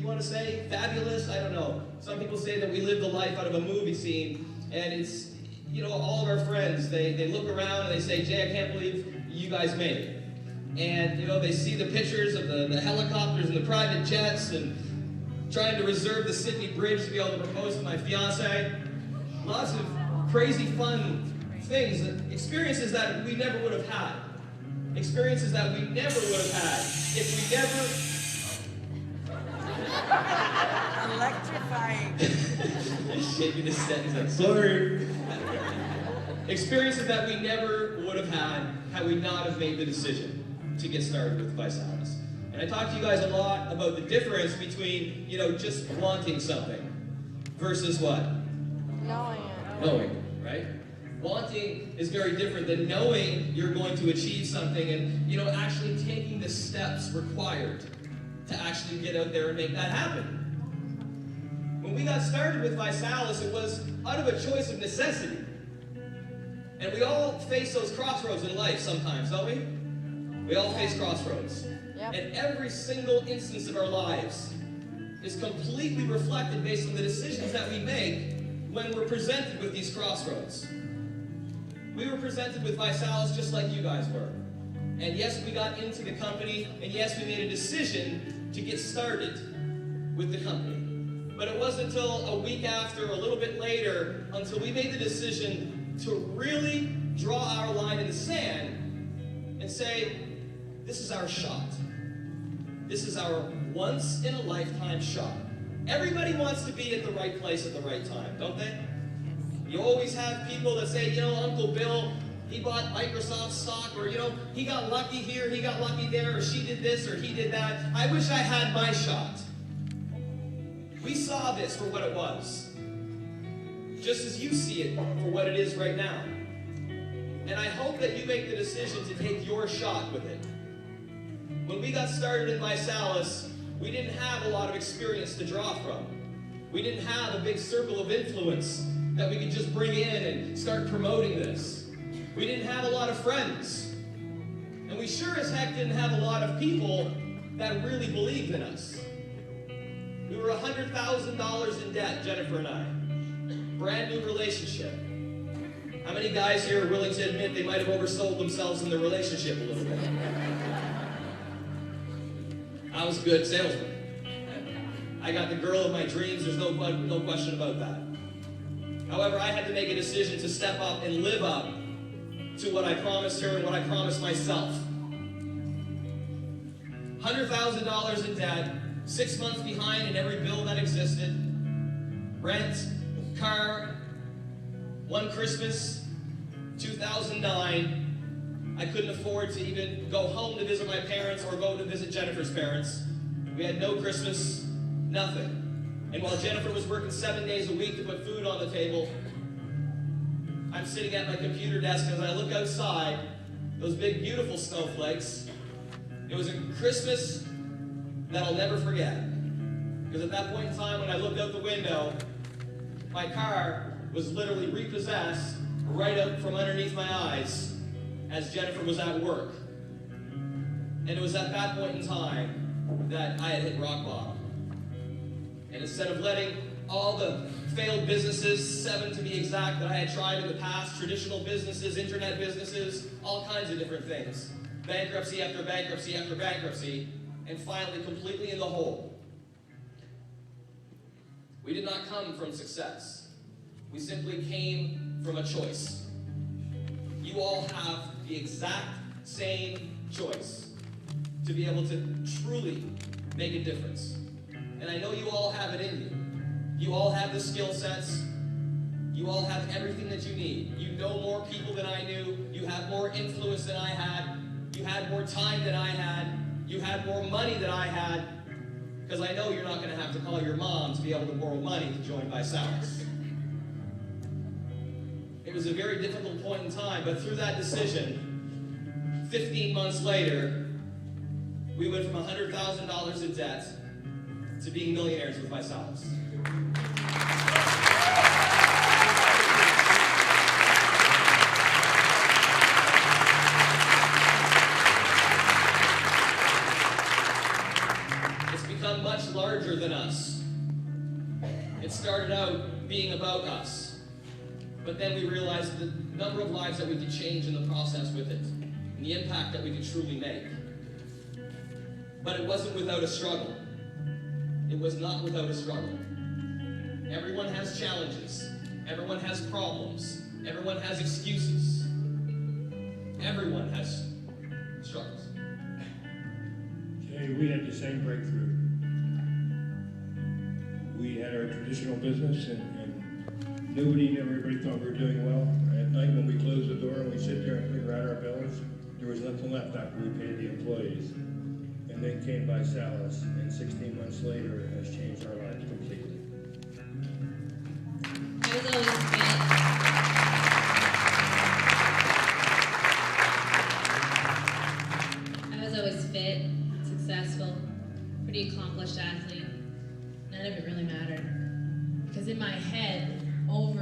want to say, fabulous, I don't know. Some people say that we live the life out of a movie scene, and it's, all of our friends, they look around and they say, Jay, I can't believe you guys made it. And, they see the pictures of the helicopters and the private jets and trying to reserve the Sydney Bridge to be able to propose to my fiance. Lots of crazy fun things, experiences that we never would have had. Experiences that we never would have had if we never... Electrifying. Just shaking his sentence. I'm sorry. Experiences that we never would have had we not have made the decision to get started with ViSalus. And I talked to you guys a lot about the difference between, just wanting something versus what? Knowing it. Knowing, right? Wanting is very different than knowing you're going to achieve something and, actually taking the steps required to actually get out there and make that happen. When we got started with ViSalus, it was out of a choice of necessity. And we all face those crossroads in life sometimes, don't we? We all face crossroads. Yep. And every single instance of our lives is completely reflected based on the decisions that we make when we're presented with these crossroads. We were presented with ViSalus just like you guys were. And yes, we got into the company, and yes, we made a decision to get started with the company. But it wasn't until a week after, a little bit later, until we made the decision to really draw our line in the sand and say, this is our shot. This is our once-in-a-lifetime shot. Everybody wants to be at the right place at the right time, don't they? You always have people that say, Uncle Bill, he bought Microsoft stock, or, he got lucky here, he got lucky there, or she did this, or he did that. I wish I had my shot. We saw this for what it was, just as you see it for what it is right now. And I hope that you make the decision to take your shot with it. When we got started in ViSalus, we didn't have a lot of experience to draw from. We didn't have a big circle of influence that we could just bring in and start promoting this. We didn't have a lot of friends. And we sure as heck didn't have a lot of people that really believed in us. We were $100,000 in debt, Jennifer and I. Brand new relationship. How many guys here are willing to admit they might have oversold themselves in their relationship a little bit? I was a good salesman. I got the girl of my dreams, there's no question about that. However, I had to make a decision to step up and live up to what I promised her and what I promised myself. $100,000 in debt, 6 months behind in every bill that existed, rent, car, one Christmas, 2009, I couldn't afford to even go home to visit my parents or go to visit Jennifer's parents. We had no Christmas, nothing. And while Jennifer was working 7 days a week to put food on the table, I'm sitting at my computer desk, and as I look outside, those big, beautiful snowflakes, it was a Christmas that I'll never forget. Because at that point in time, when I looked out the window, my car was literally repossessed right up from underneath my eyes as Jennifer was at work. And it was at that point in time that I had hit rock bottom. And instead of letting all the failed businesses, 7 to be exact, that I had tried in the past, traditional businesses, internet businesses, all kinds of different things, bankruptcy after bankruptcy after bankruptcy, and finally completely in the hole. We did not come from success. We simply came from a choice. You all have the exact same choice to be able to truly make a difference. And I know you all have it in you. You all have the skill sets. You all have everything that you need. You know more people than I knew. You have more influence than I had. You had more time than I had. You had more money than I had. Because I know you're not going to have to call your mom to be able to borrow money to join ViSalus. It was a very difficult point in time, but through that decision, 15 months later, we went from $100,000 in debt to being millionaires with ViSalus. It's become much larger larger than us. It started out being about us. But then we realized the number of lives that we could change in the process with it, and the impact that we could truly make. But it wasn't without a struggle. It was not without a struggle. Everyone has challenges. Everyone has problems. Everyone has excuses. Everyone has struggles. Jay, we had the same breakthrough. We had our traditional business and nobody and everybody thought we were doing well. At night when we closed the door and we sit there and figure out our bills, there was nothing left after we paid the employees. And then came ViSalus, and 16 months later it has changed our lives completely. I was always fit. I was always fit, successful, pretty accomplished athlete. None of it really mattered. Because in my head, over